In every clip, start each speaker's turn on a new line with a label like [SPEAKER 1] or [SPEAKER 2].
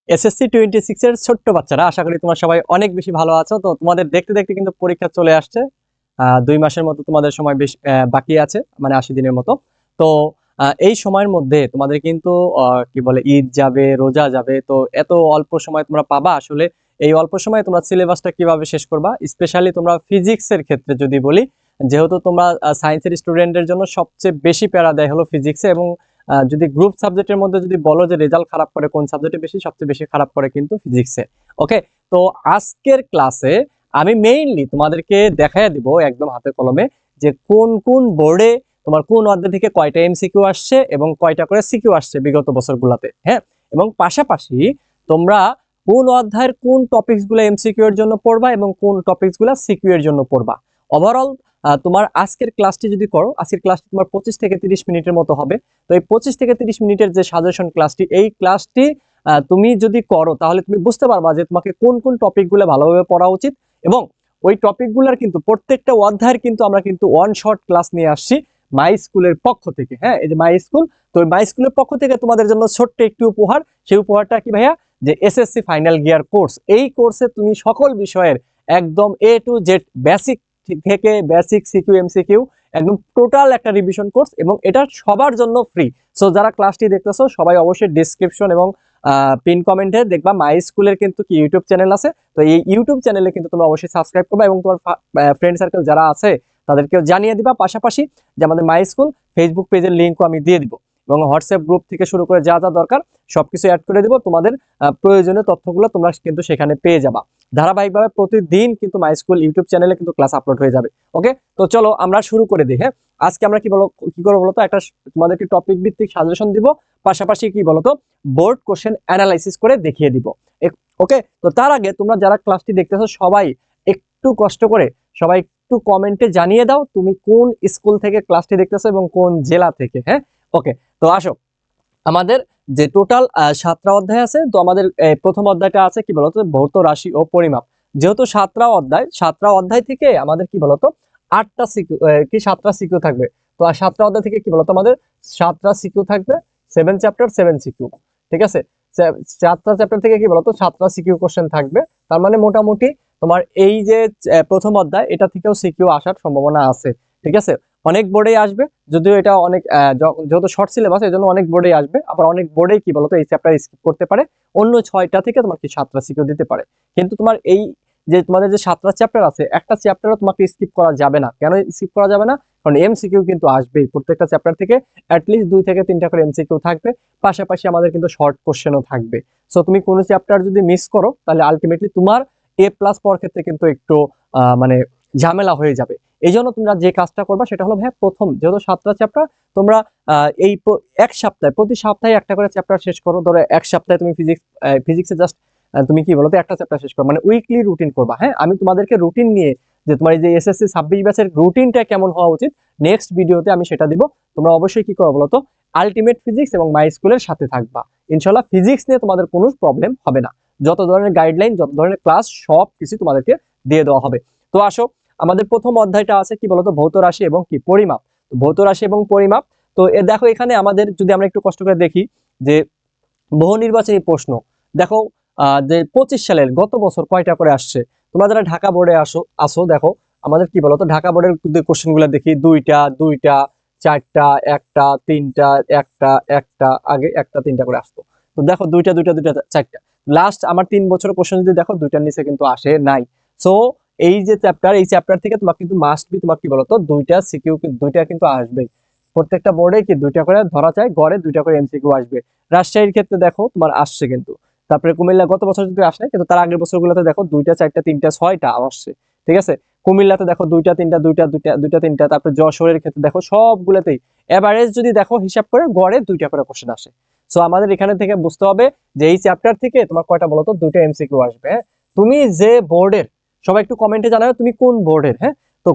[SPEAKER 1] SSC 26 এর ছোট্ট বাচ্চারা, আশা করি তোমরা সবাই অনেক বেশি ভালো আছো। তো তোমাদের দেখতে দেখতে কিন্তু পরীক্ষা চলে আসছে। 2 মাসের মতো তোমাদের সময় বেশ বাকি আছে, মানে 80 দিনের মতো। তো এই সময়ের মধ্যে তোমাদের কিন্তু কি বলে ঈদ যাবে, রোজা যাবে। তো এত অল্প সময় তোমরা পাবা, আসলে এই অল্প সময়ে তোমরা সিলেবাসটা কিভাবে শেষ করবা, স্পেশালি তোমরা ফিজিক্সের ক্ষেত্রে যদি বলি, যেহেতু তোমরা সায়েন্সের স্টুডেন্টদের জন্য সবচেয়ে বেশি প্যারা দেয় হলো ফিজিক্সে। এবং যদি গ্রুপ সাবজেক্টের মধ্যে যদি বলো যে রেজাল্ট খারাপ করে কোন সাবজেক্টে বেশি, সবচেয়ে বেশি খারাপ করে কিন্তু ফিজিক্সে। ওকে, তো আজকের ক্লাসে আমি মেইনলি তোমাদেরকে দেখাইয়া দিব একদম হাতে কলমে যে কোন কোন বোর্ডে তোমার কোন অধ্যায় থেকে কয়টা এমসিকিউ আসছে এবং কয়টা করে সিকিউ আসছে বিগত বছরগুলোতে। হ্যাঁ, এবং পাশাপাশি তোমরা কোন অধ্যায়ের কোন টপিকস গুলো এমসিকিউ এর জন্য পড়বা এবং কোন টপিকস গুলো সিকিউ এর জন্য পড়বা। ওভারঅল তোমার আজকের ক্লাসটি যদি করো, আজকের ক্লাসটি তোমার 25 থেকে 30 মিনিটের মতো হবে। তো এই 25 থেকে 30 মিনিটের যে সাজেশন ক্লাসটি, এই ক্লাসটি তুমি যদি করো তাহলে তুমি বুঝতে পারবা যে তোমাকে কোন কোন টপিকগুলো ভালোভাবে পড়া উচিত। এবং ওই টপিকগুলোর কিন্তু প্রত্যেকটা অধ্যায়ের কিন্তু আমরা কিন্তু ওয়ান শর্ট ক্লাস নিয়ে আসছি মাই স্কুলের পক্ষ থেকে। হ্যাঁ, এই যে মাই স্কুল, তো মাই স্কুলের পক্ষ থেকে তোমাদের জন্য ছোট্ট একটি উপহার। সেই উপহারটা কি ভাইয়া, যে এসএসসি ফাইনাল গিয়ার কোর্স। এই কোর্সে তুমি সকল বিষয়ের একদম এ টু জেড, বেসিক থেকে বেসিক সিকিউ এমসিকিউ, একদম টোটাল একটা রিভিশন কোর্স, এবং এটা সবার জন্য ফ্রি। সো যারা ক্লাসটি দেখতেছো সবাই অবশ্যই ডেসক্রিপশন এবং পিন কমেন্টে দেখবা মাই স্কুলের কিন্তু কি ইউটিউব চ্যানেল আছে। তো এই ইউটিউব চ্যানেলে কিন্তু তোমরা অবশ্যই সাবস্ক্রাইব করবা এবং তোমার ফ্রেন্ড সার্কেল যারা আছে তাদেরকেও জানিয়ে দিবা। পাশাপাশি যে আমাদের মাই স্কুল ফেসবুক পেজের লিঙ্কও আমি দিয়ে দিব, এবং হোয়াটসঅ্যাপ গ্রুপ থেকে শুরু করে যা যা দরকার সবকিছু অ্যাড করে দিব। তোমাদের প্রয়োজনীয় তথ্যগুলো তোমরা কিন্তু সেখানে পেয়ে যাবা। ধারাবাহিকভাবে প্রতিদিন কিন্তু মাই স্কুল ইউটিউব চ্যানেলে কিন্তু ক্লাস আপলোড হয়ে যাবে। ওকে, তো চলো আমরা শুরু করে দিই। হ্যাঁ, আজকে আমরা কি করবো বলতো, একটা তোমাদেরকে টপিক ভিত্তিক সাজেশন দিব, পাশাপাশি কি বলতো বোর্ড কোশ্চেন অ্যানালাইসিস করে দেখিয়ে দিব। ওকে, তো তার আগে তোমরা যারা ক্লাসটি দেখতেছো সবাই একটু কষ্ট করে সবাই একটু কমেন্টে জানিয়ে দাও তুমি কোন স্কুল থেকে ক্লাসটি দেখতেছো এবং কোন জেলা থেকে। হ্যাঁ, ওকে, তো আসো আমাদের যে টোটাল 7টা অধ্যায় আছে। তো আমাদের প্রথম অধ্যায়টা আছে কি বলতো, ভৌত রাশি ও পরিমাপ। যেহেতু 7টা অধ্যায় থেকে আমাদের কি বলতো 8টা সিকিউ, কি 7টা সিকিউ থাকবে। তো 7টা অধ্যায় থেকে কি বলতো আমাদের 7টা সিকিউ থাকবে, 7 চ্যাপ্টার 7 সিকিউ। ঠিক আছে, 7টা চ্যাপ্টার থেকে কি বলতো 7টা সিকিউ কোশ্চেন থাকবে। তার মানে মোটামুটি তোমার এই যে প্রথম অধ্যায়, এটা থেকেও সিকিউ আসার সম্ভাবনা আছে। ঠিক আছে, অনেক বোর্ডেই আসবে, যদিও এটা অনেক যেহেতু শর্ট সিলেবাস এই জন্য অনেক বোর্ডেই আসবে। আবার অনেক বোর্ডেই কি বলতো এই চ্যাপ্টার স্কিপ করতে পারে, অন্য 6টা থেকে তোমার কি 7টা সিকিউ দিতে পারে। কিন্তু তোমার এই যে তোমাদের যে 7টা চ্যাপ্টার আছে, একটা চ্যাপ্টারও তোমাকে স্কিপ করা যাবে না। কেন স্কিপ করা যাবে না? কারণ এমসিকিউ কিন্তু আসবেই প্রত্যেকটা চ্যাপ্টার থেকে, অ্যাটলিস্ট 2 থেকে 3টা করে এমসিকিউ থাকবে। পাশাপাশি আমাদের কিন্তু শর্ট কোশ্চেনও থাকবে। সো তুমি কোনো চ্যাপ্টার যদি মিস করো তাহলে আলটিমেটলি তোমার এ প্লাস পাওয়ার ক্ষেত্রে কিন্তু একটু মানে ঝামেলা হয়ে যাবে। এই জন্য তোমরা যে কাজটা করবা সেটা হলো ভাইয়া, প্রথম যেহেতু 7টা চ্যাপ্টার, তোমরা এই এক সপ্তাহে প্রতি সপ্তাহে একটা করে চ্যাপ্টার শেষ করো। ধরো এক সপ্তাহে তুমি ফিজিক্সে জাস্ট তুমি কি বলতো একটা চ্যাপ্টার শেষ করো, মানে উইকলি রুটিন করবা। হ্যাঁ, আমি তোমাদেরকে রুটিন নিয়ে, যে তোমার এই যে এসএসসি 26 ব্যাচের রুটিনটা কেমন হওয়া উচিত, নেক্সট ভিডিওতে আমি সেটা দিব। তোমরা অবশ্যই কি করো বলতো, আলটিমেট ফিজিক্স এবং মাই স্কুলের সাথে থাকবা। ইনশাল্লাহ ফিজিক্স নিয়ে তোমাদের কোনো প্রবলেম হবে না। যত ধরনের গাইডলাইন, যত ধরনের ক্লাস, সব কিছু তোমাদেরকে দিয়ে দেওয়া হবে। তো আসো, আমাদের প্রথম অধ্যায়টা আছে কি বলতো ভৌত রাশি এবং কি পরিমাপ। ভৌত রাশি এবং পরিমাপ, তো দেখো এখানে আমাদের যদি আমরা একটু কষ্ট করে দেখি যে বহু নির্বাচনী প্রশ্ন দেখো, যে 25 সালের গত বছর কয়টা করে আসছে। তোমরা যারা ঢাকা বোর্ডে আসো দেখো আমাদের কি বলতো ঢাকা বোর্ডের কোশ্চেন গুলো দেখি, দুইটা দুইটা, চারটা, একটা, তিনটা, একটা একটা, আগে একটা তিনটা করে আসতো। তো দেখো দুইটা দুইটা দুইটা চারটা, লাস্ট আমার 3 বছরের কোশ্চেন যদি দেখো দুইটার নিচে কিন্তু আসে নাই। সো এই যে চ্যাপ্টার, এই চ্যাপ্টার থেকে তোমার কিন্তু মাস্ট বি তোমার কি বলতো দুইটা সিকিউ, দুইটা কিন্তু আসবেই। প্রত্যেকটা বোর্ডে কি দুইটা করে ধরা যায়, গড়ে দুইটা করে এমসিকিউ আসবে। রাজশাহীর ক্ষেত্রে দেখো তোমার আসছে কিন্তু, তারপরে কুমিল্লা গত বছর যদি আসে, কিন্তু তার আগের বছরগুলোতে দেখো দুইটা, চারটা, তিনটা, 6টা আসছে। ঠিক আছে, কুমিল্লাতে দেখো দুইটা তিনটা, দুইটা দুইটা দুইটা তিনটা, তারপরে যশোরের ক্ষেত্রে দেখো সবগুলোতেই এভারেজ যদি দেখো হিসাব করে গড়ে দুইটা করে কোশ্চেন আসে। সো আমাদের এখানে থেকে বুঝতে হবে যে এই চ্যাপ্টার থেকে তোমার কয়টা বলতো দুইটা এমসিকিউ আসবে। হ্যাঁ, তুমি যে বোর্ডের, সবাই একটু কমেন্টে জানাও তুমি কোন বোর্ডের। হ্যাঁ, তো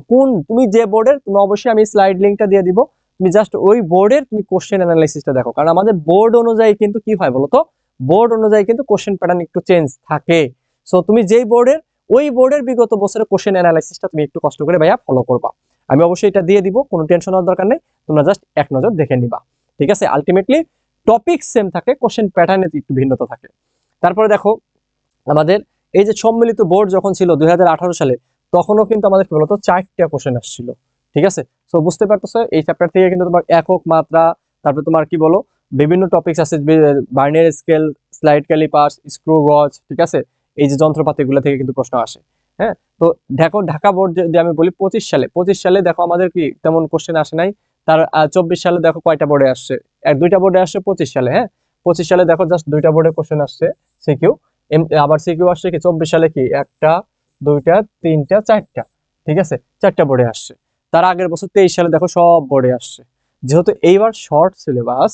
[SPEAKER 1] তুমি যে বোর্ডের, তুমি অবশ্যই আমি স্লাইড লিঙ্কটা দিয়ে দিব। তুমি জাস্ট ওই বোর্ডের তুমি কোশ্চেন অ্যানালাইসিসটা দেখো, কারণ আমাদের বোর্ড অনুযায়ী কিন্তু কি হয় বলতো, বোর্ড অনুযায়ী কিন্তু কোশ্চেন প্যাটার্ন একটু চেঞ্জ থাকে। সো তুমি যেই বোর্ডের, ওই বোর্ডের বিগত বছরের কোশ্চেন অ্যানালাইসিসটা তুমি একটু কষ্ট করে ভাইয়া ফলো করবা। আমি অবশ্যই এটা দিয়ে দিব, কোনো টেনশন হওয়ার দরকার নেই, তোমরা জাস্ট এক নজর দেখে নিবা। ঠিক আছে, আলটিমেটলি টপিক সেম থাকে, কোশ্চেন প্যাটার্নে একটু ভিন্নতা থাকে। তারপরে দেখো আমাদের এই যে সম্মিলিত বোর্ড যখন ছিল 2018 সালে, তখনও কিন্তু আমাদের কি বলতো 4টা কোশ্চেন আসছিল। ঠিক আছে, সো বুঝতে পারতেছো এই চ্যাপ্টার থেকে কিন্তু তোমার একক মাত্রা, তারপরে তোমার কি বলো বিভিন্ন টপিকস আছে, vernier scale, slide callipers, screw গজ, ঠিক আছে, এই যে যন্ত্রপাতিগুলো থেকে কিন্তু প্রশ্ন আসে। হ্যাঁ, তো দেখো ঢাকা বোর্ড যদি আমি বলি 25 সালে দেখো আমাদের কি তেমন কোশ্চেন আসে নাই। তার 24 সালে দেখো কয়টা বোর্ডে আসছে, দুইটা বোর্ডে আসছে 25 সালে। হ্যাঁ, 25 সালে দেখো জাস্ট দুইটা বোর্ডে কোশ্চেন আসছে সিকিউ। আবার সিকিউ আসছে কি 24 সালে কি একটা, দুইটা, তিনটা, চারটা, ঠিক আছে, চারটা বোর্ডে আসছে। তার আগের বছর 23 সালে দেখো সব বোর্ডে আসছে। যেহেতু এইবার শর্ট সিলেবাস,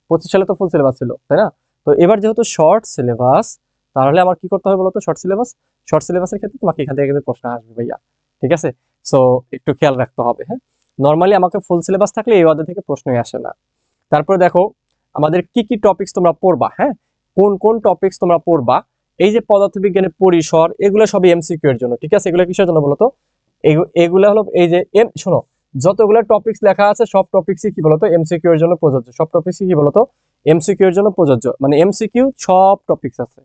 [SPEAKER 1] 25 সালে তো ফুল সিলেবাস ছিল তাই না, তো এবার যেহেতু শর্ট সিলেবাস, তাহলে আমার কি করতে হবে বলতো, শর্ট সিলেবাসের ক্ষেত্রে তোমাকে এখান থেকে কিন্তু প্রশ্ন আসবে ভাইয়া। ঠিক আছে, সো একটু খেয়াল রাখতে হবে। হ্যাঁ, নর্মালি আমাকে ফুল সিলেবাস থাকলে এই অধ্যায় থেকে প্রশ্নই আসে না। তারপরে দেখো আমাদের কি কি টপিকস তোমরা পড়বা। হ্যাঁ, কোন কোন টপিকস তোমরা পড়বা, এই যে পদার্থবিজ্ঞানের পরিসর, এগুলো সবই এমসিকিউ এর জন্য। ঠিক আছে, এগুলো কিসের জন্য বলতো, এগুলো হলো এই যে শোনো, যতগুলো টপিকস লেখা আছে সব টপিকসই কি বলতো এমসিকিউ এর জন্য প্রযোজ্য, সব টপিকসই কি বলতো এমসিকিউ এর জন্য প্রযোজ্য, মানে এমসিকিউ সব টপিকস আছে।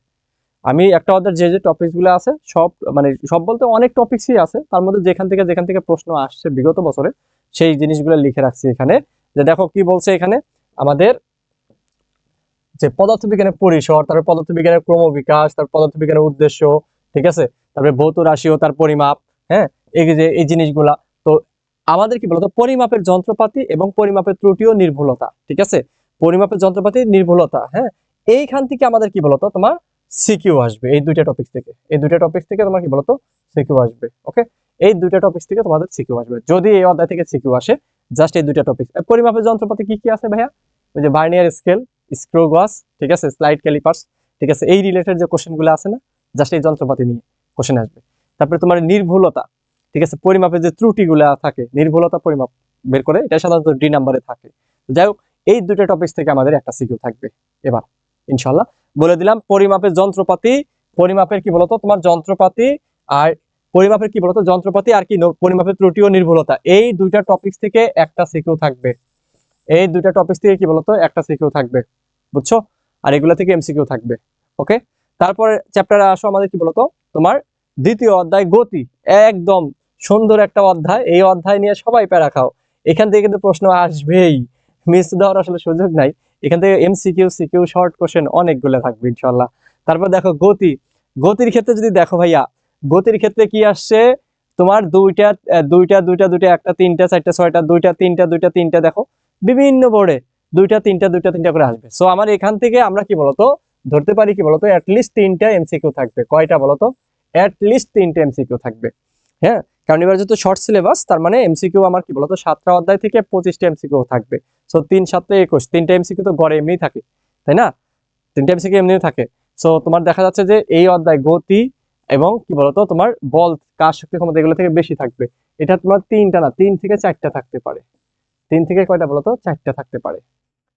[SPEAKER 1] আমি একটা অধ্যায়ের যে যে টপিকস গুলো আছে সব, মানে সব বলতে অনেক টপিকসই আছে, তার মধ্যে যেখান থেকে প্রশ্ন আসছে বিগত বছরে সেই জিনিসগুলো লিখে রাখছি এখানে। যে দেখো কি বলছে এখানে, আমাদের যে পদার্থবিজ্ঞানের পরিসর, তারপর পদার্থবিজ্ঞানের ক্রমবিকাশ, তারপর পদার্থবিজ্ঞানের উদ্দেশ্য, ঠিক আছে, তারপরে ভৌত রাশি ও তার পরিমাপ। হ্যাঁ, এই যে এই জিনিসগুলা, তো আমাদের কি বলতো পরিমাপের যন্ত্রপাতি এবং পরিমাপের ত্রুটি ও নির্ভুলতা। ঠিক আছে, পরিমাপের যন্ত্রপাতির নির্ভুলতা। হ্যাঁ, এইখান থেকে আমাদের কি বলতো তোমার সিকিউ আসবে, এই দুইটা টপিক থেকে, এই দুইটা টপিক থেকে তোমার কি বলতো সিকিউ আসবে। ওকে, এই দুইটা টপিক থেকে তোমাদের সিকিউ আসবে, যদি এই অধ্যায় থেকে সিকিউ আসে। জাস্ট এই দুইটা টপিক। পরিমাপের যন্ত্রপাতি কি কি আছে ভাইয়া, ওই যে ভার্নিয়ার স্কেল, স্ক্রু গজ, ঠিক আছে, স্লাইড ক্যালিপার্স, ঠিক আছে, এই রিলেটেড যে কোশ্চেনগুলো আছে না, জাস্ট এই যন্ত্রপাতি নিয়ে কোশ্চেন আসবে। তারপরে তোমার নির্ভুলতা, ঠিক আছে, পরিমাপের যে ত্রুটিগুলো থাকে, নির্ভুলতা পরিমাপ বের করে, এটা সাধারণত ডি নাম্বারে থাকে। যাই হোক, এই দুটো টপিক থেকে আমাদের একটা সিকিউ থাকবে এবার ইনশাল্লাহ। বলে দিলাম পরিমাপের যন্ত্রপাতি, পরিমাপের কি বলতো তোমার যন্ত্রপাতি, আর পরিমাপের কি বলতো যন্ত্রপাতি, আর কি পরিমাপের ত্রুটি ও নির্ভুলতা, এই দুইটা টপিক থেকে একটা সিকিউ থাকবে। এই দুইটা টপিক থেকে কি বলতো একটা সিকিউ থাকবে, বুঝছো, আর এগুলো থেকে এমসিকিউ থাকবে। ওকে, তারপরে চ্যাপ্টারে আসো আমাদের কি বলতো তোমার দ্বিতীয় অধ্যায় গতি, একদম সুন্দর একটা অধ্যায়, এই অধ্যায় নিয়ে সবাই প্যারা খাও। এখান থেকে কিন্তু প্রশ্ন আসবেই, মিস দেওয়ার আসলে সুযোগ নাই। এখান থেকে এমসিকিউ, সিকিউ, শর্ট কোশ্চেন অনেকগুলো থাকবে ইনশাল্লাহ। তারপর দেখো গতি, গতির ক্ষেত্রে যদি দেখো ভাইয়া, গতির ক্ষেত্রে কি আসছে তোমার দুইটা, দুইটা, দুইটা, দুইটা, একটা, তিনটা, চারটা, ছয়টা, দুইটা, তিনটা, দুইটা, তিনটা, দেখো বিভিন্ন বোর্ডে দুইটা, তিনটা, দুইটা, তিনটা করে আসবে। সো আমার এখান থেকে আমরা কি বলতো ধরতে পারি কি বলতো অ্যাটলিস্ট 3টা এমসিকিউ থাকবে। কয়টা বলতো, অ্যাটলিস্ট 3টে এমসিকিউ থাকবে। হ্যাঁ, কারণ এবার যেহেতু শর্ট সিলেবাস, তার মানে এমসিকিউ আমার কি বলতো 7টা অধ্যায় থেকে 25টা এমসিকিউ থাকবে। সো 3 7 21, 3টা এমসিকিউ তো গড়ে এমনিই থাকে তাই না, 3টা এমসিকিউ এমনিই থাকে। সো তোমার দেখা যাচ্ছে যে এই অধ্যায় গতি এবং কি বলতো তোমার বল, কাজ, শক্তি, ক্ষমতা, এগুলো থেকে বেশি থাকবে। এটা তোমার 3টা না, 3 থেকে 4টা থাকতে পারে। 3 থেকে কয়টা বলতো 4টা থাকতে পারে,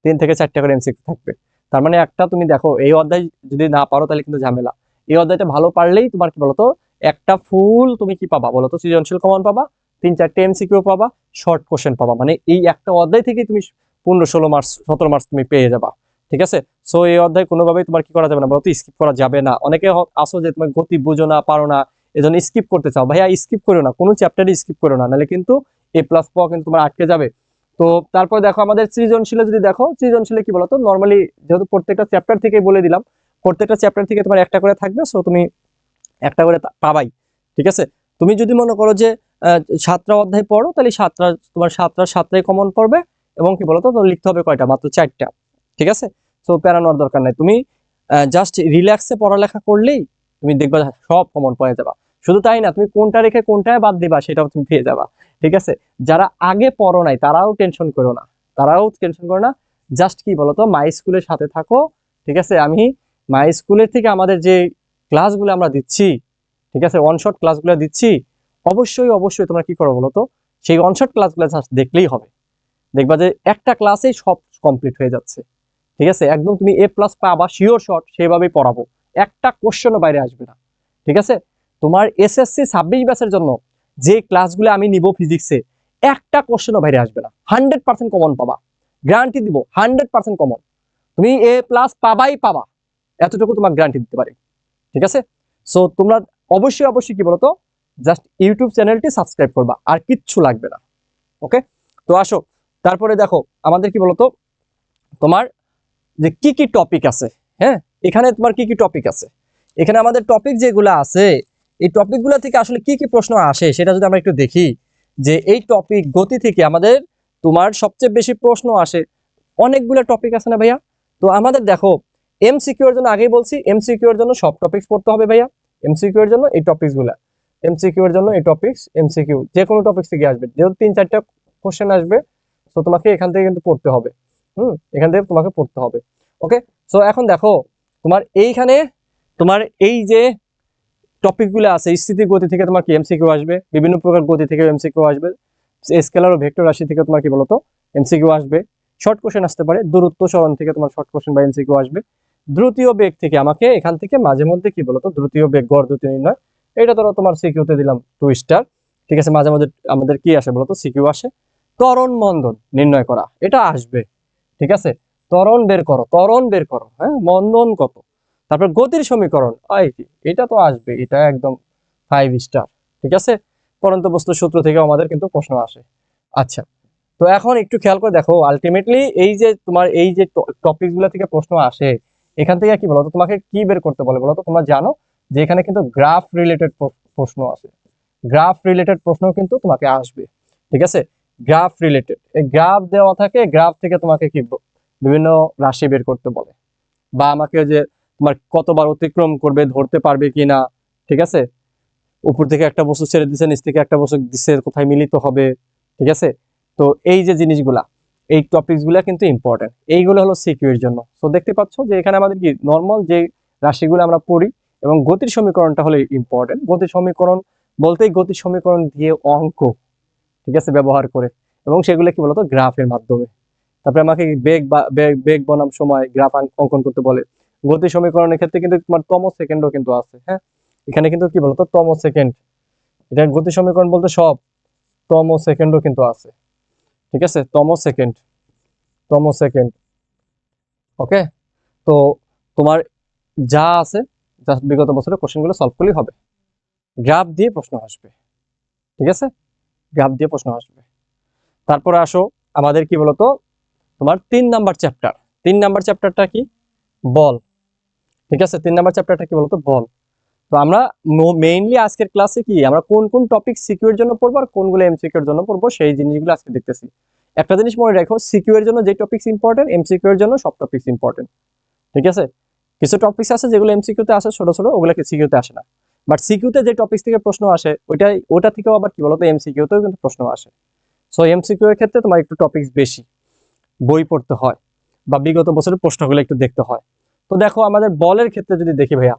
[SPEAKER 1] 3 থেকে 4টা করে এমসিকিউ থাকবে। তার মানে একটা তুমি দেখো এই অধ্যায় যদি না পারো তাহলে কিন্তু ঝামেলা। এই অধ্যায়টা ভালো পারলেই তোমার কি বলতো একটা ফুল তুমি কি পাবা বলতো সৃজনশীল কমন পাবা, 3 4টে এমসিকিউ পাবা, শর্ট কোশ্চেন পাবা, মানে এই একটা অধ্যায় থেকে তুমি 15 16 মার্কস 17 মার্কস তুমি পেয়ে যাবা। ঠিক আছে, সো এই অধ্যায় কোনোভাবেই তোমার কি করা যাবে না বলতো, স্কিপ করা যাবে না। অনেকে আসো যে তোমার গতি বুঝো না, পারো না, এজন্য স্কিপ করতে চাও। ভাইয়া স্কিপ করো না, কোনো চ্যাপ্টারই স্কিপ করো না, নাহলে কিন্তু এ প্লাস পাওয়া কিন্তু তোমার আটকে যাবে। তো তারপর দেখো আমাদের সৃজনশীলে যদি দেখো, সৃজনশীলে কি বলতো নর্মালি যেহেতু প্রত্যেকটা চ্যাপ্টার থেকে বলে দিলাম, প্রত্যেকটা চ্যাপ্টার থেকে তোমার একটা করে থাকবে, সো তুমি একটা করে পাবাই। ঠিক আছে, তুমি যদি মনে করো যে 7টা অধ্যায় পড়ো, তাহলে 7টাই কমন পড়বে, এবং কি বলতো তো লিখতে হবে কয়টা, মাত্র 4টা। ঠিক আছে, সো প্যারা নেওয়ার দরকার নাই, তুমি জাস্ট রিল্যাক্সে পড়ালেখা করলেই তুমি দেখবা সব কমন পেয়ে যাবা। শুধু তাই না, তুমি কোনটা রেখে কোনটায় বাদ দিবা সেটাও তুমি পেয়ে যাবা। ঠিক আছে, যারা আগে পড়ো নাই তারাও টেনশন করো না, জাস্ট কি বলতো মাই স্কুলের সাথে থাকো। ঠিক আছে, আমি মাই স্কুলের থেকে আমাদের যে ক্লাসগুলো আমরা দিচ্ছি, ঠিক আছে, ওয়ান শট ক্লাসগুলো দিচ্ছি, অবশ্যই অবশ্যই তোমরা কি করো বলো তো, সেই ওয়ান শট ক্লাসগুলো জাস্ট দেখলেই হবে। দেখবা যে একটা ক্লাসেই সব কমপ্লিট হয়ে যাচ্ছে। ঠিক আছে, একদম তুমি এ প্লাস পাবা শিওর শট, সেভাবেই পড়াবো, একটা কোশ্চেনও বাইরে আসবে না। ঠিক আছে, তোমার এসএসসি 26 ব্যাচের জন্য যে ক্লাসগুলো আমি নিব ফিজিক্সে, একটা কোশ্চেনও বাইরে আসবে না, 100% কমন পাবা, গ্যারান্টি দিব 100% কমন, তুমি এ প্লাস পাবাই পাবা। এতটুকু তোমার গ্যারান্টি দিতে পারি, ঠিক আছে? সো তোমরা অবশ্যই অবশ্যই কি বলতো, জাস্ট ইউটিউব চ্যানেলটি সাবস্ক্রাইব করবা, আর কিচ্ছু লাগবে না। ওকে, তো আসো তারপরে দেখো আমাদের কি বলতো তোমার যে কি কি টপিক আছে। হ্যাঁ, এখানে তোমার কি কি টপিক আছে, এখানে আমাদের টপিক যেগুলো আছে এই টপিকগুলো থেকে আসলে কি কি প্রশ্ন আসে সেটা যদি আমরা একটু দেখি, যে এই টপিক গতি থেকে আমাদের তোমার সবচেয়ে বেশি প্রশ্ন আসে অনেকগুলো টপিক আছে না ভাইয়া। তো আমাদের দেখো এমসিকিউ এর জন্য আগেই বলছি, এমসিকিউ এর জন্য সব টপিকস পড়তে হবে ভাইয়া। এমসিকিউ এর জন্য এই টপিকস গুলা, এমসিকিউ এর জন্য এই টপিকস, এমসিকিউ যে কোনো টপিকস থেকে আসবে, যেহেতু 3-4টা কোশ্চেন আসবে, তো তোমাকে এখান থেকে কিন্তু পড়তে হবে। এখান থেকে তোমাকে পড়তে হবে। ওকে, সো এখন দেখো তোমার এইখানে তোমার এই যে টপিকগুলো আছে, স্থিতি গতি থেকে তোমার কি এমসিকিউ আসবে, বিভিন্ন প্রকার গতি থেকে এমসিকিউ আসবে, স্কেলার ও ভেক্টর রাশি থেকে তোমার কি বলতো এমসিকিউ আসবে, শর্ট কোশ্চেন আসতে পারে, দূরত্ব সরণ থেকে তোমার শর্ট কোশ্চেন বা এমসিকিউ আসবে, দ্রুতীয় বেগ থেকে আমাকে এখান থেকে মাঝে মধ্যে কি বলতো দ্রুতীয় বেগ গড় দ্রুতি নির্ণয়, এটা ধরো তোমার সিকিউতে দিলাম 2 স্টার, ঠিক আছে? মাঝে মধ্যে আমাদের কি আসে বলতো সিকিউ আসে, ত্বরণ মন্দন নির্ণয় করা, এটা আসবে, ঠিক আছে? ত্বরণ বের করো, ত্বরণ বের করো, হ্যাঁ, মন্দন কত, তারপর গতির সমীকরণ, এটা তো আসবে, এটা একদম 5 স্টার, ঠিক আছে? পরন্ত বস্তু সূত্র থেকে আমাদের কিন্তু প্রশ্ন আসে। আচ্ছা, তো এখন একটু খেয়াল করে দেখো, আলটিমেটলি এই যে তোমার এই যে টপিক গুলো থেকে প্রশ্ন আসে, এখান থেকে কি বলতো তোমাকে কি বের করতে বলে বলতো? তোমরা জানো যে এখানে কিন্তু গ্রাফ রিলেটেড প্রশ্ন আসে, গ্রাফ রিলেটেড প্রশ্ন কিন্তু তোমাকে আসবে, ঠিক আছে? গ্রাফ রিলেটেড, এই গ্রাফ দেওয়া থাকে, গ্রাফ থেকে তোমাকে কি বিভিন্ন রাশি বের করতে বলে, বা আমাকে যে তোমার কতবার অতিক্রম করবে ধরতে পারবে কিনা, ঠিক আছে? উপর থেকে একটা বস্তু ছেড়ে দিচ্ছে, নিচ থেকে একটা বস্তু দিচ্ছে, কোথায় মিলিত হবে, ঠিক আছে? তো এই যে জিনিসগুলা, এই টপিকস গুলা কিন্তু ইম্পর্টেন্ট, এইগুলো হলো সিকিউ এর জন্য। তো দেখতে পাচ্ছ যে এখানে আমাদের কি নর্মাল যে রাশিগুলো আমরা পড়ি, এবং গতির সমীকরণটা হলো ইম্পর্টেন্ট। গতির সমীকরণ বলতেই গতির সমীকরণ দিয়ে অঙ্ক, ঠিক আছে, ব্যবহার করে, এবং সেগুলো কি বলতো গ্রাফের মাধ্যমে। তারপরে আমাকে বেগ বা বেগ বনাম সময় গ্রাফ অঙ্কন করতে বলে। গতি সমীকরণের ক্ষেত্রে কিন্তু তোমার তম সেকেন্ডও কিন্তু আছে, হ্যাঁ, এখানে কিন্তু কি বলতো তম সেকেন্ড, এটা গতি সমীকরণ বলতে সব, তম সেকেন্ডও কিন্তু আছে, ঠিক আছে? তম সেকেন্ড, তম সেকেন্ড। ওকে, তো তোমার যা আছে জাস্ট বিগত বছরের কোশ্চেনগুলো সলভ করলেই হবে, গ্রাফ দিয়ে প্রশ্ন আসবে, ঠিক আছে? গ্রাফ দিয়ে প্রশ্ন আসবে। তারপরে আসো আমাদের কি বলতো তোমার 3 নাম্বার চ্যাপ্টার, 3 নাম্বার চ্যাপ্টারটা কি? বল, ঠিক আছে? 3 নাম্বার চ্যাপ্টারটা কি বলতো বল। তো আমরা মেইনলি আজকের ক্লাসে কি আমরা কোন কোন টপিক সিকিউ এর জন্য পড়বো আর কোনগুলো এমসিকিউ এর জন্য পড়বো সেই জিনিসগুলো আজকে দেখতেছি। একটা জিনিস মনে রাখো, সিকিউ এর জন্য যে টপিকস ইম্পর্টেন্ট, এমসিকিউ এর জন্য সব টপিকস ইম্পর্টেন্ট, ঠিক আছে? কিছু টপিকস আছে যেগুলো এমসিকিউ তে আসে ছোট ছোট, ওগুলো সিকিউ তে আসে না, বাট সিকিউ তে যে টপিকস থেকে প্রশ্ন আসে ওটা থেকেও আবার কি বলতো এমসিকিউ তেও কিন্তু প্রশ্ন আসে। সো এমসিকিউ এর ক্ষেত্রে তোমার একটু টপিকস বেশি বই পড়তে হয়, বা বিগত বছরের প্রশ্নগুলো একটু দেখতে হয়। তো দেখো আমাদের বলের ক্ষেত্রে যদি দেখি ভাইয়া,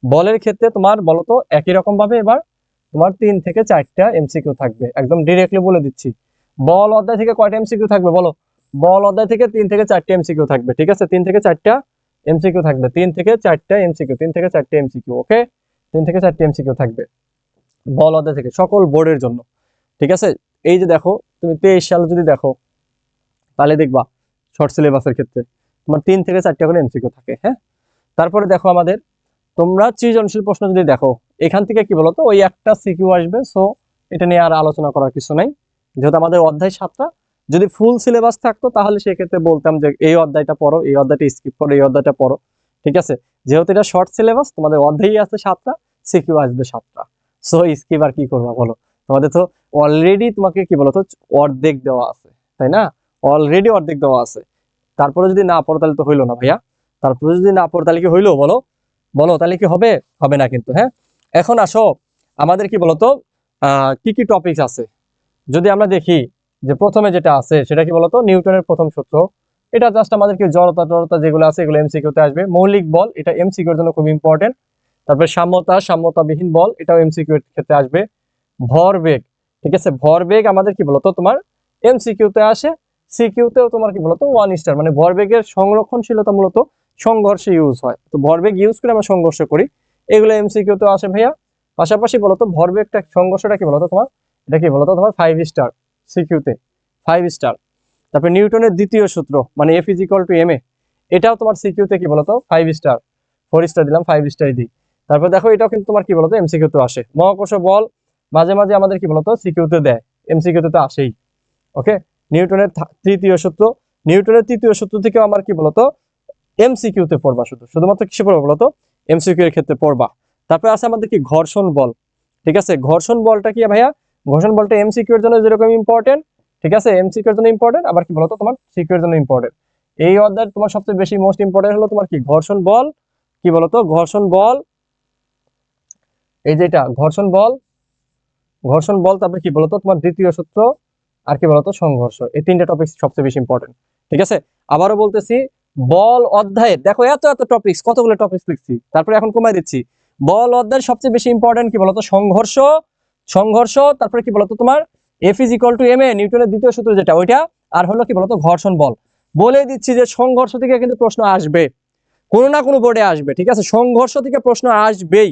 [SPEAKER 1] বলের ক্ষেত্রে তোমার বলতো একই রকম ভাবে এবার তোমার 3 থেকে 4টা এমসিকিউ থাকবে, একদম ডিরেক্টলি বলে দিচ্ছি। বল অধ্যায় থেকে কয়টা এমসিকিউ থাকবে বলো? বল অধ্যায় থেকে 3 থেকে 4টা এমসিকিউ থাকবে, ঠিক আছে? 3 থেকে 4টা এমসিকিউ থাকবে, 3 থেকে 4টা এমসিকিউ, 3 থেকে 4টা এমসিকিউ, ওকে? 3 থেকে 4টা এমসিকিউ থাকবে বল অধ্যায় থেকে, সকল বোর্ডের জন্য, ঠিক আছে? এই যে দেখো তুমি 23 সালে যদি দেখো, তাহলে দেখবা শর্ট সিলেবাসের ক্ষেত্রে তোমার 3 থেকে 4টা করে এমসিকিউ থাকে, হ্যাঁ? তারপরে দেখো আমাদের তোমরা সৃজনশীল প্রশ্ন যদি দেখো, এখান থেকে কি বলতো ওই একটা সিকিউ আসবে, সো এটা নিয়ে আর আলোচনা করার কিছু নাই, যেহেতু আমাদের অধ্যায় 7টা। যদি ফুল সিলেবাস থাকতো তাহলে সেক্ষেত্রে বলতাম যে এই অধ্যায়টা পড়ো, এই অধ্যায়টা স্কিপ করো, এই অধ্যায়টা পড়ো, ঠিক আছে? যেহেতু এটা শর্ট সিলেবাস, তোমাদের অধ্যায়ই আছে 7টা, সিকিউ আসবে 7টা, সো স্কিপ আর কি করবা বলো? তোমাদের তো অলরেডি তোমাকে কি বলতো অর্ধেক দেওয়া আছে, তাই না? অলরেডি অর্ধেক দেওয়া আছে, তারপরে যদি না পড়ো তাহলে তো হইলো না ভাইয়া। তারপরে যদি না পড়ো তাহলে কি হইলো বলো? বলো তাহলে কি হবে? হবে না কিন্তু, হ্যাঁ? এখন আসো আমাদের কি বলতো কি কি টপিকস আছে, যদি আমরা দেখি যে প্রথমে যেটা আছে সেটা কি বলতো নিউটনের প্রথম সূত্র, এটা জাস্ট আমাদের কি জড়তা টড়তা যেগুলো আছে এগুলো এমসিকিউ তে আসবে। মৌলিক বল, এটা এমসিকিউ এর জন্য খুব ইম্পর্টেন্ট। তারপরে সাম্যতা, সাম্যতাবিহীন বল, এটাও এমসিকিউ এর ক্ষেত্রে আসবে। ভরবেগ, ঠিক আছে? ভরবেগ আমাদের কি বলতো তোমার এমসিকিউ তে আসে, সিকিউ তেও তোমার কি বলতো 1 স্টার, মানে ভরবেগের সংরক্ষণশীলতা মূলত সংঘর্ষে ইউজ হয়, তো ভরবেগ ইউজ করে আমরা সংঘর্ষ করি, এগুলো এমসিকিউ তে আসে ভাইয়া। পাশাপাশি বলতো ভরবেগটা সংঘর্ষটা কি বলতো তোমার, এটা কি বলতো তোমার 5 স্টার সিকিউ তে, 5 স্টার। তারপরে নিউটনের দ্বিতীয় সূত্র মানে F is equal to M A, এটাও তোমার সিকিউ তে কি বলতো 5 স্টার, 4 স্টার দিলাম, 5 স্টার দিই। তারপর দেখো এটাও কিন্তু তোমার কি বলতো এমসিকিউ তে আসে। মহাকর্ষ বল মাঝে মাঝে আমাদের কি বলতো সিকিউ তে দেয়, এমসিকিউ তে তো আসেই। ওকে, নিউটনের তৃতীয় সূত্র, নিউটনের তৃতীয় সূত্র থেকে আমার কি বলতো এমসিকিউ তে পড়বা, শুধুমাত্র কিসে পড়বা বলতো এমসিকিউ এর ক্ষেত্রে পড়বা। তারপর আছে আমাদের কি ঘর্ষণ বল। ঠিক আছে, ঘর্ষণ বলটা কি ভাইয়া, ঘর্ষণ বলটা এমসিকিউ এর জন্য যেরকম ইম্পর্টেন্ট, ঠিক আছে, এমসিকিউ এর জন্য ইম্পর্টেন্ট, আবার কি বলতো তোমার সিকিউ এর জন্য ইম্পর্টেন্ট। এই অধ্যায় তোমার সবচেয়ে বেশি মোস্ট ইম্পর্টেন্ট হলো তোমার কি ঘর্ষণ বল, কি বলতো ঘর্ষণ বল, এই যেটা ঘর্ষণ বল, ঘর্ষণ বল, তারপরে কি বলতো তোমার দ্বিতীয় সূত্র, আর কি বলতো সংঘর্ষ। এই তিনটা টপিক সবচেয়ে বেশি ইম্পর্টেন্ট। ঠিক আছে, আবারও বলতেছি, বল অধ্যায়ের দেখো এত এত টপিকস, কতগুলো টপিকস লিখছি, তারপরে এখন কমাই দিচ্ছি। বল অধ্যায়ের সবচেয়ে বেশি ইম্পর্টেন্ট কি বলতো সংঘর্ষ, সংঘর্ষ, তারপরে কি বলতো তোমার F is equal to M A, নিউটনের দ্বিতীয় সূত্র যেটা ওইটা, আর হলো কি বলতো ঘর্ষণ বল। বলে দিচ্ছি যে সংঘর্ষ থেকে কিন্তু প্রশ্ন আসবে, কোনো না কোনো বোর্ডে আসবে। ঠিক আছে, সংঘর্ষ থেকে প্রশ্ন আসবেই।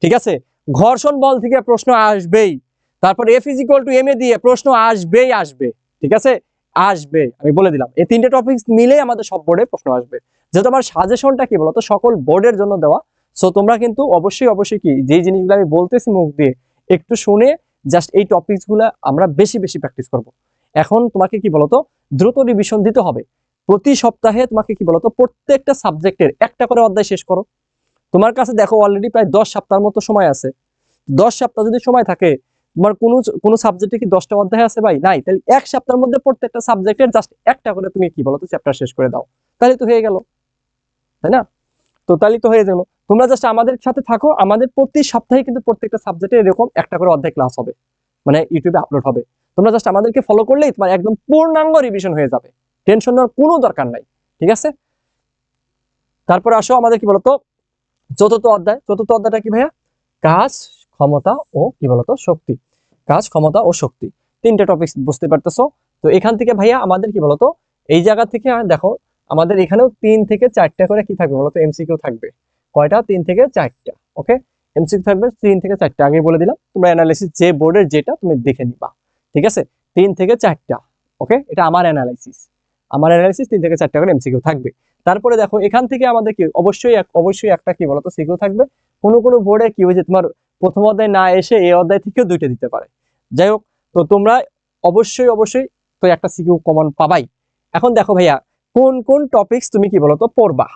[SPEAKER 1] ঠিক আছে, ঘর্ষণ বল থেকে প্রশ্ন আসবেই, তারপর F is equal to M A দিয়ে প্রশ্ন আসবেই আসবে। ঠিক আছে, আসবে, আমি বলে দিলাম এই তিনটে টপিক মিলে আমাদের সব বোর্ডে প্রশ্ন আসবে। যেহেতু আমার সাজেশনটা কি বলতো সকল বোর্ডের জন্য দেওয়া, সো তোমরা কিন্তু অবশ্যই অবশ্যই কি যেই জিনিসগুলো আমি বলতেছি মুখ দিয়ে একটু শুনে জাস্ট এই টপিকসগুলো আমরা বেশি বেশি প্র্যাকটিস করব। এখন তোমাকে কি বলতো দ্রুত রিভিশন দিতে হবে। প্রতি সপ্তাহে তোমাকে কি বলতো প্রত্যেকটা সাবজেক্টের একটা করে অধ্যায় শেষ করো। তোমার কাছে দেখো অলরেডি প্রায় 10 সপ্তাহের মতো সময় আছে। 10 সপ্তাহ যদি সময় থাকে, তোমার কোনো সাবজেক্টে কি 10টা অধ্যায় আছে ভাই? নাই। তাহলে এক সপ্তাহের মধ্যে প্রত্যেকটা সাবজেক্টের জাস্ট একটা করে তুমি কি বলতো চ্যাপ্টার শেষ করে দাও, তাহলে তো হয়ে গেল, তাই না? তো তাহলে তো হয়ে গেল। তোমরা জাস্ট আমাদের সাথে থাকো, আমাদের প্রতি সপ্তাহে কিন্তু প্রত্যেকটা সাবজেক্টে এরকম একটা করে অধ্যায় ক্লাস হবে, মানে ইউটিউবে আপলোড হবে। তোমরা জাস্ট আমাদেরকে ফলো করলেই তোমার একদম পূর্ণাঙ্গ রিভিশন হয়ে যাবে, টেনশন নেওয়ার কোনো দরকার নাই। ঠিক আছে, তারপর আসো আমাদের কি বলতো চতুর্থ অধ্যায়। চতুর্থ অধ্যায়টা কি ভাইয়া? কাজ, ক্ষমতা ও কি বলতো শক্তি। কাজ, ক্ষমতা ও শক্তি, তিনটা টপিক বুঝতে পারতেছো। তো এখান থেকে ভাইয়া আমাদের কি বলতো এই জায়গা থেকে দেখো আমাদের এখানেও 3 থেকে 4টা করে কি থাকবে বলতো এমসিকিউ থাকবে। কয়টা? 3 থেকে 4টা। ওকে, এমসিকিউ থাকবে 3 থেকে 4টা, আগে বলে দিলাম। তোমরা অ্যানালাইসিস যে বোর্ডের যেটা তুমি দেখে নিবা। ঠিক আছে, 3 থেকে 4টা। ওকে, এটা আমার অ্যানালাইসিস, আমার অ্যানালাইসিস 3 থেকে 4টা করে এমসিকিউ থাকবে। তারপরে দেখো এখান থেকে আমাদের কি অবশ্যই একটা কি বলতো সিকিউ থাকবে। কোনো কোনো বোর্ডে কি হয়েছে তোমার প্রথম অধ্যায় না এসে এই অধ্যায় থেকেও 2টা দিতে পারে। যাই হোক, তো তোমরা অবশ্যই অবশ্যই তো একটা সিকিউ কমন পাবাই। এখন দেখো ভাইয়া কোন কোন টপিকস তুমি কি বলতো পড়বা,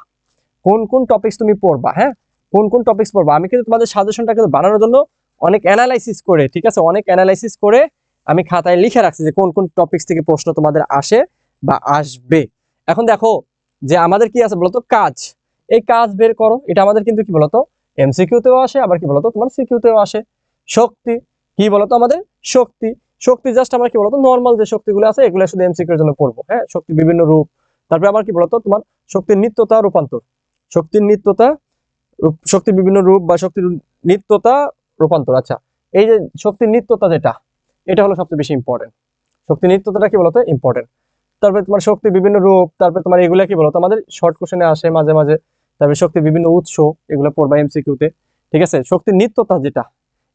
[SPEAKER 1] কোন কোন টপিকস তুমি পড়বা, হ্যাঁ কোন কোন টপিকস পড়বা। আমি কিন্তু তোমাদের সাজেশনটা কিন্তু বানানোর জন্য অনেক অ্যানালাইসিস করে, ঠিক আছে, অনেক অ্যানালাইসিস করে আমি খাতায় লিখে রাখছি যে কোন কোন টপিকস থেকে প্রশ্ন তোমাদের আসে বা আসবে। এখন দেখো যে আমাদের কি আছে বলতো কাজ, এই কাজ বের করো। এটা আমাদের কিন্তু কি বলতো এমসিকিউতেও আসে, আবার কি বলতো তোমার সিকিউতেও আসে। শক্তি, কি বলতো আমাদের শক্তি, শক্তি জাস্ট আমরা কি বলতো নর্মাল যে শক্তিগুলো আছে এগুলো শুধু এমসিকিউর জন্য পড়বো। হ্যাঁ, শক্তি বিভিন্ন রূপ, তারপরে আবার কি বলতো তোমার শক্তির নিত্যতা রূপান্তর, শক্তির নিত্যতা, শক্তির বিভিন্ন রূপ বা শক্তির নিত্যতা রূপান্তর। আচ্ছা, এই যে শক্তির নিত্যতা যেটা, এটা হলো সবচেয়ে বেশি ইম্পর্টেন্ট। শক্তির নিত্যতাটা কি বলতো ইম্পর্টেন্ট। তারপরে তোমার শক্তির বিভিন্ন রূপ, তারপরে তোমার এগুলা কি বলতো আমাদের শর্ট কোশ্চেনে আসে মাঝে মাঝে। তারপরে শক্তির বিভিন্ন উৎস, এগুলো পড়বা এমসিকিউতে। ঠিক আছে, শক্তির নিত্যতা যেটা,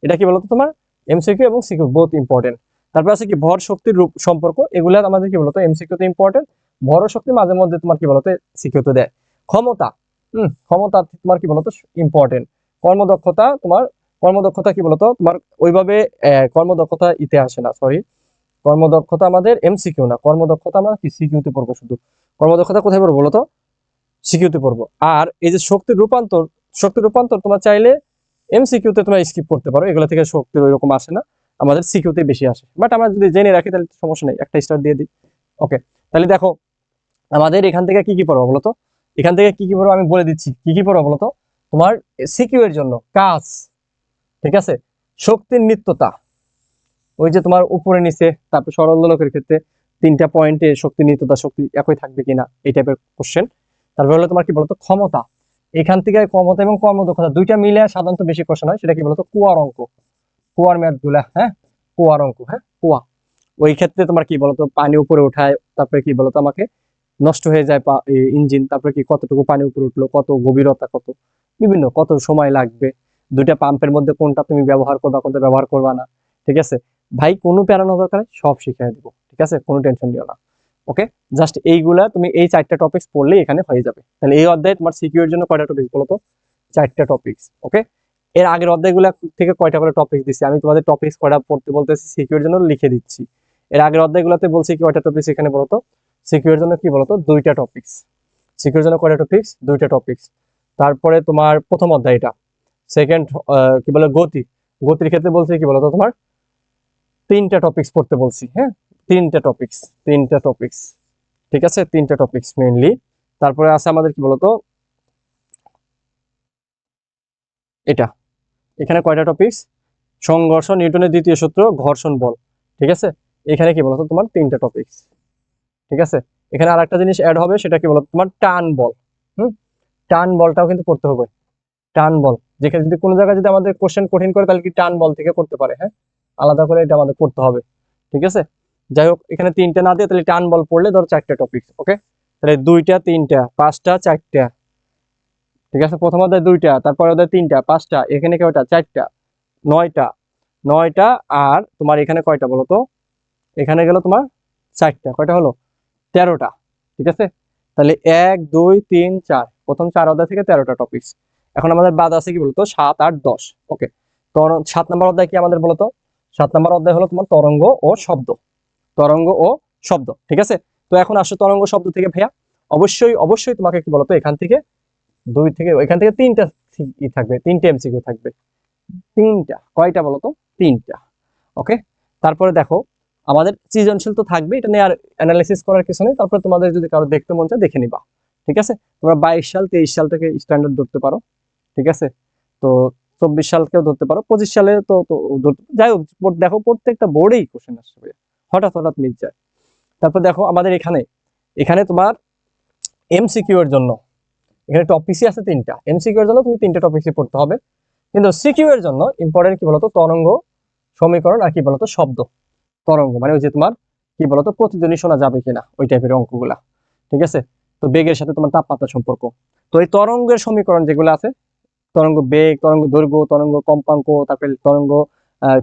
[SPEAKER 1] এটা কি বলতো তোমার এমসিকিউ এবং সিকিউ বোথ ইম্পর্টেন্ট। তারপর আছে কি ভর শক্তির রূপ সম্পর্ক, এগুলা আমাদের কি বলতো এমসিকিউতে ইম্পর্টেন্ট। ভর শক্তি মাঝে মধ্যে তোমার কি বলতো সিকিউতে দেয়। ক্ষমতা, ক্ষমতা তোমার কি বলতো ইম্পর্টেন্ট। কর্মদক্ষতা তোমার, কর্মদক্ষতা কি বলতো তোমার ওইভাবে কর্মদক্ষতা ইতে আসে না, সরি, কর্মদক্ষতা আমাদের এমসিকিউ না, কর্মদক্ষতা আমরা কি সিকিউতে পড়বো শুধু। কর্মদক্ষতা কোথায় পড়বো বলতো সিকিউতে পড়বো। আর এই যে শক্তির রূপান্তর, শক্তির রূপান্তর তোমার চাইলে এমসিকিউতে তোমরা স্কিপ করতে পারো, এগুলো থেকে শক্তির ওইরকম আসে না, আমাদের সিকিউতে বেশি আসে। বাট আমরা যদি জেনে রাখি তাহলে সমস্যা নেই, একটা স্টার দিয়ে দিই। ওকে, তাহলে দেখো আমাদের এখান থেকে কি কি পড়বো বলতো, এখান থেকে কি কি পড়বো আমি বলে দিচ্ছি। কি কি পড়বো বলতো তোমার সিকিউ এর জন্য কাজ, ঠিক আছে, শক্তির নিত্যতা, ওই যে তোমার উপরে নিচে, তারপর সরল দোলকের ক্ষেত্রে 3টা পয়েন্টে শক্তি নিত্যতা শক্তি একই থাকবে কিনা এই টাইপের কোশ্চেন। তারপর হলো তোমার কি বলতো ক্ষমতা, এখান থেকে ক্ষমতা এবং কর্মদক্ষতা দুইটা মিলে সাধারণত বেশি কোশ্চেন হয়, সেটা কি বলতো কুয়ার অঙ্ক, কুয়ার ম্যাথ গুলা, হ্যাঁ কুয়ার অঙ্ক, হ্যাঁ কুয়া। ওই ক্ষেত্রে তোমার কি বলতো পানি উপরে উঠায়, তারপরে কি বলতো আমাকে নষ্ট হয়ে যায় ইঞ্জিন, তারপরে কি কতটুকু পানি উপরে উঠলো, কত গভীরতা, কত বিভিন্ন কত সময় লাগবে, দুইটা পাম্পের মধ্যে কোনটা তুমি ব্যবহার করবা কোনটা ব্যবহার করবা না। ঠিক আছে ভাই, কোনো প্যারানো দরকার নেই, সব শিখিয়ে দিব। ঠিক আছে, কোনো টেনশন নিও না। ওকে, জাস্ট এইগুলা তুমি এই 4টা টপিকস পড়লেই এখানে হয়ে যাবে। তাহলে এই অধ্যায়ে তোমার সিকিউর জন্য কয়টা টপিক বলো তো? 4টা টপিকস। ওকে, এর আগের অধ্যায়গুলো থেকে কয়টা করে টপিক দিচ্ছি, আমি তোমাদের টপিকস কয়টা পড়তে বলতেছি সিকিউর জন্য লিখে দিচ্ছি। এর আগের অধ্যায়গুলোতে বলছি কি কয়টা টপিকস, এখানে বলতো সিকিউর জন্য কি বলতো 2টা টপিকস। সিকিউর জন্য কয়টা টপিকস, 2টা টপিকস। তারপরে তোমার প্রথম অধ্যায় এটা, সেকেন্ড কি বলে গতির ক্ষেত্রে বলছি কি বলতো তোমার 3টা টপিকস পড়তে বলছি। হ্যাঁ, 3টা টপিকস, ঠিক আছে, 3টা টপিকস মেইনলি। তারপরে আছে আমাদের কি বলতো এটা, এখানে কয়টা টপিকস, সংঘর্ষ, নিউটনের দ্বিতীয় সূত্র, ঘর্ষণ বল, ঠিক আছে। এখানে কি বলতো তোমার 3টা টপিকস, ঠিক আছে। এখানে আরেকটা জিনিস অ্যাড হবে, সেটা কি বলতো তোমার টান বল। টান বলটাও কিন্তু পড়তে হবে। টান বল, যেখানে যদি কোনো জায়গায় যদি আমাদের কোশ্চেন কঠিন করে, তাহলে কি টান বল থেকে করতে পারে। হ্যাঁ, আলাদা করে এটা আমাদের পড়তে হবে, ঠিক আছে। যাই হোক, এখানে 3টা না দিয়ে তাহলে টান বল পড়লে ধরো 4টা টপিকস। ওকে, তাহলে 2টা 3টা 5টা 4টা, ঠিক আছে। প্রথম অধ্যায় 2টা, তারপরে অধ্যায় 3টা 5টা, এখানে কয়টা 4টা, 9টা আর তোমার এখানে কয়টা বলো তো, এখানে গেল তোমার 4টা, কয়টা হলো 13টা, ঠিক আছে। তাহলে 1 2 3 4, প্রথম 4 অধ্যায় থেকে 13টা টপিকস। এখন আমাদের বাদ আছে কি বলতো 7 8 10। ওকে, তো 7 নম্বর অধ্যায় কি আমাদের বলতো, 7 নম্বর অধ্যায় হলো তোমার তরঙ্গ ও শব্দ। তরঙ্গ ও শব্দ, ঠিক আছে। তো এখন আসো তরঙ্গ শব্দ থেকে ভাইয়া, অবশ্যই তোমাকে কি বলতো এখান থেকে এখান থেকে 3টা থাকবে, 3টে এমসিকিউ থাকবে। 3টা, কয়টা বলতো 3টা। ওকে, তারপরে দেখো আমাদের সৃজনশীল তো থাকবে, এটা নিয়ে আর অ্যানালাইসিস করার কিছু নেই। তারপরে তোমাদের যদি কারো দেখতে মন চায় দেখে নিবা, ঠিক আছে। তোমরা 22 সাল 23 সাল থেকে স্ট্যান্ডার্ড ধরতে পারো, ঠিক আছে। তো 24 সালকেও ধরতে পারো, 25 সালে তো যাই হোক, দেখো প্রত্যেকটা বোর্ডেই কোশ্চেন আসবে, হঠাৎ মিস যায়। তারপর দেখো আমাদের এখানে এখানে তোমার এমসিকিউ এর জন্য এখানে টপিকই আছে 3টা। এমসিকিউ এর জন্য তুমি 3টা টপিকই পড়তে হবে, কিন্তু সিকিউ এর জন্য ইম্পর্টেন্ট কি বলতো তরঙ্গ, সমীকরণ আর কি বলতো শব্দ। তরঙ্গ মানে ওই যে তোমার কি বলতো প্রতিধ্বনি শোনা যাবে কিনা, ওই টাইপের অঙ্কগুলা, ঠিক আছে। তো বেগের সাথে তোমার তাপমাত্রা সম্পর্ক। তো এই তরঙ্গের সমীকরণ যেগুলো আছে, তরঙ্গ বেগ, তরঙ্গ দৈর্ঘ্য, তরঙ্গ কম্পাঙ্ক, তারপরে তরঙ্গ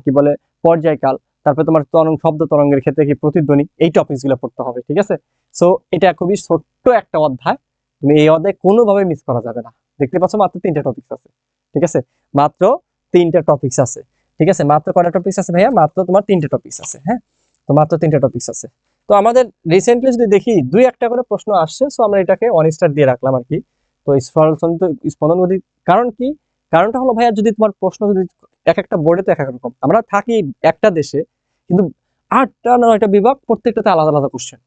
[SPEAKER 1] কি বলে পর্যায়কাল, তারপরে তোমার তরঙ্গ শব্দ তরঙ্গের ক্ষেত্রে কি প্রতিধ্বনি, এই টপিকসগুলো পড়তে হবে, ঠিক আছে। সো এটা খুবই ছোট্ট একটা অধ্যায়, তুমি এই অধ্যায় কোনোভাবে মিস করা যাবে না। দেখতে পাচ্ছ মাত্র 3টা টপিকস আছে, ঠিক আছে, মাত্র 3টা টপিকস আছে, ঠিক আছে। মাত্র কয়টা টপিকস আছে ভাইয়া, মাত্র তোমার 3টা টপিকস আছে। হ্যাঁ, তো মাত্র 3টা টপিকস আছে। তো আমাদের রিসেন্টলি যদি দেখি 2-1টা করে প্রশ্ন আসছে, সো আমরা এটাকে 1 স্টার দিয়ে রাখলাম আর কি। তো স্পন্দন গতি, কারণ কি, কারণটা হলো ভাইয়া যদি তোমার প্রশ্ন যদি এক একটা বোর্ডে তো এক এক রকম, আমরা থাকি একটা দেশে, কিন্তু 8টা 9টা বিভাগ, প্রত্যেকটাতে আলাদা আলাদা কোশ্চেন।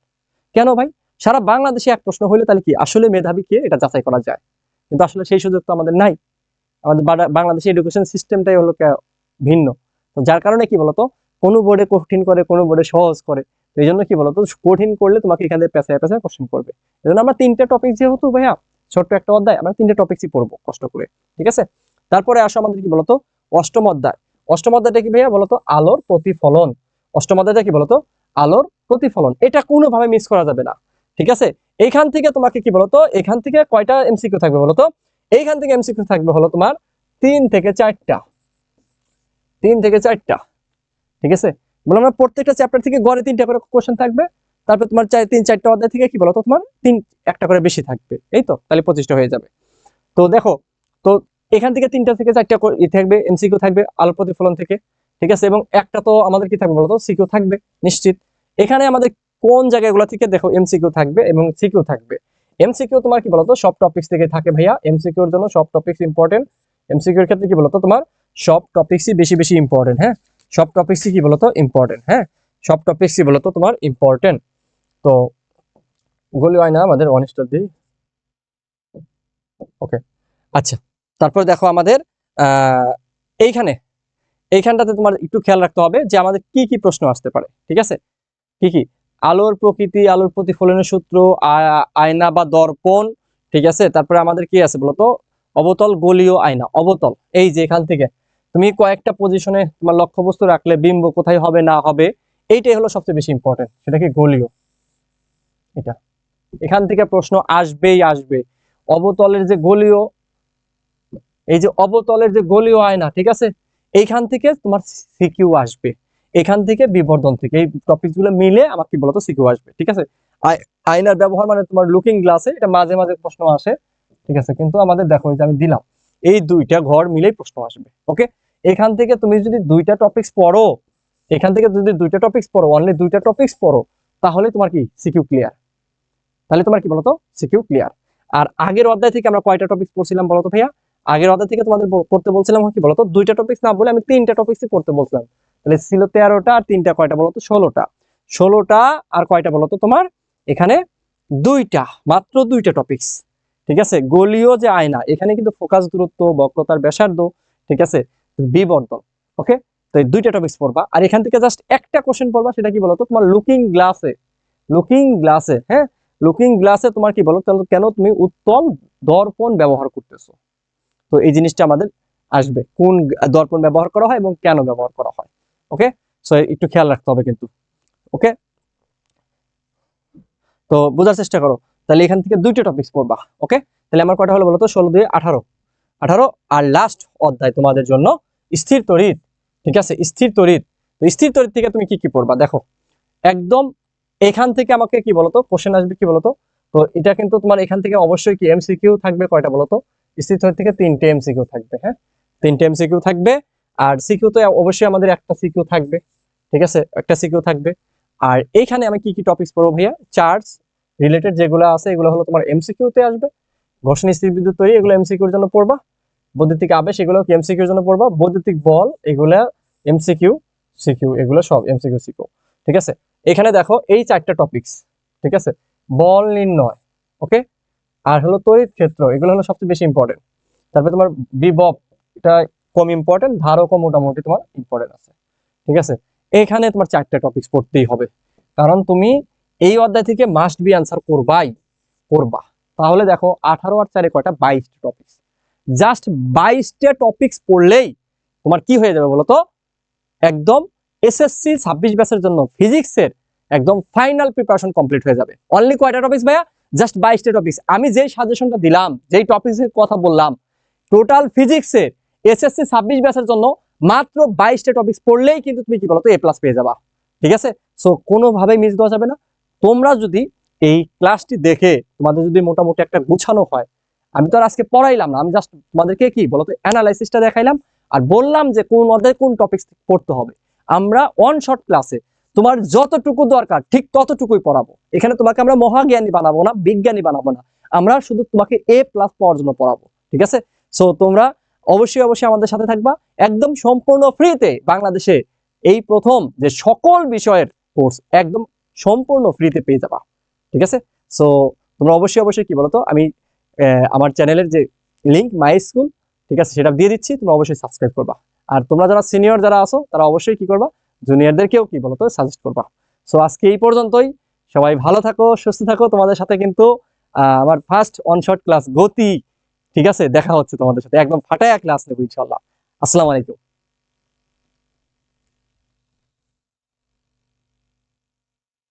[SPEAKER 1] কেন ভাই, সারা বাংলাদেশে এক প্রশ্ন হইলে তাহলে কি আসলে মেধাবী কে এটা যাচাই করা যায়, কিন্তু আসলে সেই সুযোগ তো আমাদের নাই। আমাদের বাংলাদেশের এডুকেশন সিস্টেমটাই হলো ভিন্ন। তো যার কারণে কি বলতো কোনো বোর্ডে কঠিন করে, কোনো বোর্ডে সহজ করে। তো এই জন্য কি বলতো কঠিন করলে তোমাকে এখান থেকে পেঁচায় পেঁচায় কোশ্চেন করবে। এই জন্য আমরা 3টা টপিক, যেহেতু ভাইয়া ছোট্ট একটা অধ্যায়, আমরা 3টা টপিকসই পড়বো কষ্ট করে, ঠিক আছে। তারপরে আসো আমাদের কি বলতো অষ্টম অধ্যায়। অষ্টম অধ্যায়টা কি ভাইয়া বলতো আলোর প্রতিফলন। অষ্টম অধ্যায়টা কি বলতো আলোর প্রতিফলন, এটা কোনোভাবে মিস করা যাবে না, ঠিক আছে। এইখান থেকে তোমাকে কি বলতো, এখান থেকে কয়টা এমসিকিউ থাকবে বলতো, এইখান থেকে এমসিকিউ থাকবে হলো তোমার 3 থেকে 4টা, 3 থেকে 4টা, ঠিক আছে। বললাম না প্রত্যেকটা চ্যাপ্টার থেকে গড়ে 3টা করে কোশ্চেন থাকবে। তারপর তোমার 3-4টা অধ্যায় থেকে কি বলতো তোমার একটা করে বেশি থাকবে, এই তো তাহলে 25টা হয়ে যাবে। তো দেখো, তো এখান থেকে 3টা থেকে 4টা থাকবে এমসিকিউ থাকবে আলোর প্রতিফলন থেকে, ঠিক আছে। এবং একটা তো আমাদের কি থাকবে বলতো সিকিউ থাকবে নিশ্চিত। এখানে আমাদের কোন জায়গাগুলো থেকে দেখো এমসিকিউ থাকবে এবং সিকিউ থাকবে। এমসিকিউ তোমার কি বলতো সব টপিকস থেকে থাকে ভাইয়া, এমসিকিউর জন্য সব টপিকস ইম্পর্টেন্ট। এমসিকিউর ক্ষেত্রে কি বলতো তোমার সব টপিকসই বেশি বেশি ইম্পর্টেন্ট। হ্যাঁ, সব টপিকসই কি বলতো ইম্পর্টেন্ট। হ্যাঁ, সব টপিকসই বলতো তোমার ইম্পর্টেন্ট। তো গুলি হয় না আমাদের 1 স্টার দিই। ওকে, আচ্ছা। তারপর দেখো আমাদের এইখানে এইখানটাতে তোমার একটু খেয়াল রাখতে হবে যে আমাদের কি কি প্রশ্ন আসতে পারে, ঠিক আছে। কি কি, আলোর প্রকৃতি, আলোর প্রতিফলনের সূত্র, আয়না বা দর্পণ, ঠিক আছে। তারপরে আমাদের কি আছে বলতো অবতল গোলীয় আয়না, অবতল, এই যে এখান থেকে তুমি কয়েকটা পজিশনে তোমার লক্ষ্যবস্তু রাখলে বিম্ব কোথায় হবে না হবে, এইটাই হলো সবচেয়ে বেশি ইম্পর্টেন্ট, সেটা কি গোলীয়। এটা এখান থেকে প্রশ্ন আসবেই আসবে। অবতলের যে গোলীয়, এই যে অবতলের যে গোলীয় আয়না, ঠিক আছে, এইখান থেকে তোমার সিকিউ আসবে, এখান থেকে বিবর্ধন থেকে এই টপিকগুলো মিলে আমার কি বলতো সিকিউ আসবে, ঠিক আছে। আয়নার ব্যবহার মানে তোমার লুকিং গ্লাসে, এটা মাঝে মাঝে প্রশ্ন আসে, ঠিক আছে। কিন্তু আমাদের দেখো এই যে আমি দিলাম এই দুইটা ঘর মিলেই প্রশ্ন আসবে। ওকে, এখান থেকে তুমি যদি দুইটা টপিকস পড়ো, অনলি দুইটা টপিকস পড়ো, তাহলে তোমার কি সিকিউ ক্লিয়ার, সিকিউ ক্লিয়ার। আর আগের অধ্যায় থেকে আমরা কয়টা টপিকস পড়ছিলাম বলতো ভাইয়া? আগের অধ্যায় থেকে তোমাদের পড়তে বলছিলাম কি বলতো, দুইটা টপিকস না বলে আমি তিনটা টপিকসই পড়তে বলছিলাম। তাহলে ছিল 13টা, আর তিনটা কয়টা বলতো? 16টা আর কয়টা বলতো তোমার এখানে? দুইটা, মাত্র দুইটা টপিকস। ঠিক আছে, গোলীয় যে আয়না, এখানে কিন্তু ফোকাস দূরত্ব, বক্রতার ব্যাসার্ধ, ঠিক আছে, বিবর্তন। ওকে, তো এই দুইটা টপিকস পড়বা। আর এখান থেকে জাস্ট একটা কোশ্চেন পড়বা, সেটা কি বলতো? তোমার লুকিং গ্লাসে, হ্যাঁ, লুকিং গ্লাসে তোমার কি বলো, কেন তুমি উত্তল দর্পণ ব্যবহার করতেছো? তো এই জিনিসটা আমাদের আসবে, কোন দর্পণ ব্যবহার করা হয় এবং কেন ব্যবহার করা হয়। ওকে, সো একটু খেয়াল রাখতে হবে কিন্তু। ওকে, তো বোঝার চেষ্টা করো। তাহলে এখান থেকে দুইটা টপিকস পড়বা। ওকে, তাহলে আমার কয়টা হলো বলো তো? 16 দিয়ে 18। আর লাস্ট অধ্যায় তোমাদের জন্য স্থির তড়িৎ। ঠিক আছে, স্থির তড়িৎ। তো স্থির তড়িৎ থেকে তুমি কি কি পড়বা দেখো, একদম এখান থেকে আমাকে কি বলতো কোশ্চেন আসবে কি বলতো? তো এটা কিন্তু তোমার এখান থেকে অবশ্যই কি এমসিকিউ থাকবে। কয়টা বলতো? স্থির তড়িৎ থেকে 3টে এমসিকিউ থাকবে। হ্যাঁ, 3টে এমসিকিউ থাকবে। আর সিকিউ তো অবশ্যই আমাদের একটা সিকিউ থাকবে। ঠিক আছে, একটা সিকিউ থাকবে। আর এইখানে আমি কি কি টপিকস পড়বো ভাইয়া? চার্জ রিলেটেড যেগুলো আছে, এগুলো হলো তোমার এমসিকিউ তে আসবে। ঘর্ষণ স্থির বিদ্যুৎ তৈরি, এগুলো এমসিকিউর জন্য পড়বা। বৈদ্যুতিক আবেশ, এগুলো কি এমসিকিউর জন্য পড়বা। বৈদ্যুতিক বল, এগুলা এমসিকিউ সিকিউ, এগুলো সব এমসিকিউ সিকিউ। ঠিক আছে, এখানে দেখো এই 4টা টপিকস। ঠিক আছে, বল নির্ণয়, ওকে, আর হলো তড়িৎ ক্ষেত্র, এগুলো হলো সবচেয়ে বেশি ইম্পর্টেন্ট। তারপরে তোমার বিভব, এটা কম ইম্পর্টেন্ট, ধারকও মোটামুটি তোমার ইম্পর্টেন্ট আছে। ঠিক আছে, এখানে তোমার 4টা টপিকস পড়তেই হবে, কারণ তুমি এই অধ্যায় থেকে মাস্ট বি আনসার করবা। তাহলে দেখো 18 আর 4 কয়টা? 22টা টপিকস। জাস্ট 22টা টপিকস পড়লেই তোমার কি হয়ে যাবে বলতো? একদম এসএসসি 26 ব্যাচের জন্য ফিজিক্সের একদম ফাইনাল প্রিপারেশন কমপ্লিট হয়ে যাবে। অনলি কয়টা টপিকস ভাইয়া? জাস্ট 22টা টপিকস। আমি যেই সাজেশনটা দিলাম, যেই টপিকসের কথা বললাম, টোটাল ফিজিক্সের এসএসসি 26 ব্যাচের জন্য মাত্র 22টা টপিকস পড়লেই কিন্তু তুমি কি বলতো? A+ পেয়ে যাবা। ঠিক আছে, সো কোনোভাবেই মিস দেওয়া যাবে না। তোমরা যদি এই ক্লাসটি দেখে তোমাদের যদি মোটামুটি একটা গুছানো হয়, আমি তো আর আজকে পড়াইলাম না, আমি জাস্ট তোমাদেরকে কি বলতো অ্যানালাইসিসটা দেখাইলাম, আর বললাম যে কোন অধ্যায়ে কোন টপিকস পড়তে হবে। আমরা ওয়ান শর্ট ক্লাসে তোমার যতটুকু দরকার ঠিক ততটুকুই পড়াবো। এখানে তোমাকে আমরা মহাজ্ঞানী বানাবো না, বিজ্ঞানী বানাবো না, আমরা শুধু তোমাকে A+ পাওয়ার জন্য পড়াবো। ঠিক আছে, সো তোমরা অবশ্যই আমাদের সাথে থাকবা। একদম সম্পূর্ণ ফ্রিতে বাংলাদেশে এই প্রথম যে সকল বিষয়ের কোর্স একদম সম্পূর্ণ ফ্রিতে পেয়ে যাবা। ঠিক আছে, সো তোমরা অবশ্যই কি বলতো, আমি আমার চ্যানেলের যে লিংক মাই স্কুল, ঠিক আছে, সেটা দিয়ে দিচ্ছি, তোমরা অবশ্যই সাবস্ক্রাইব করবা। আর তোমরা যারা সিনিয়র যারা আছো, তারা অবশ্যই কি করবা? জুনিয়রদেরকেও কি বলতো সাজেস্ট করবা। সো আজকে এই পর্যন্তই। সবাই ভালো থাকো, সুস্থ থাকো। তোমাদের সাথে কিন্তু আমার ফার্স্ট অন শর্ট ক্লাস গতি, ঠিক আছে, দেখা হচ্ছে তোমাদের সাথে। একদম ফাটায়া ক্লাস নেবো ইনশাআল্লাহ। আসসালামু আলাইকুম।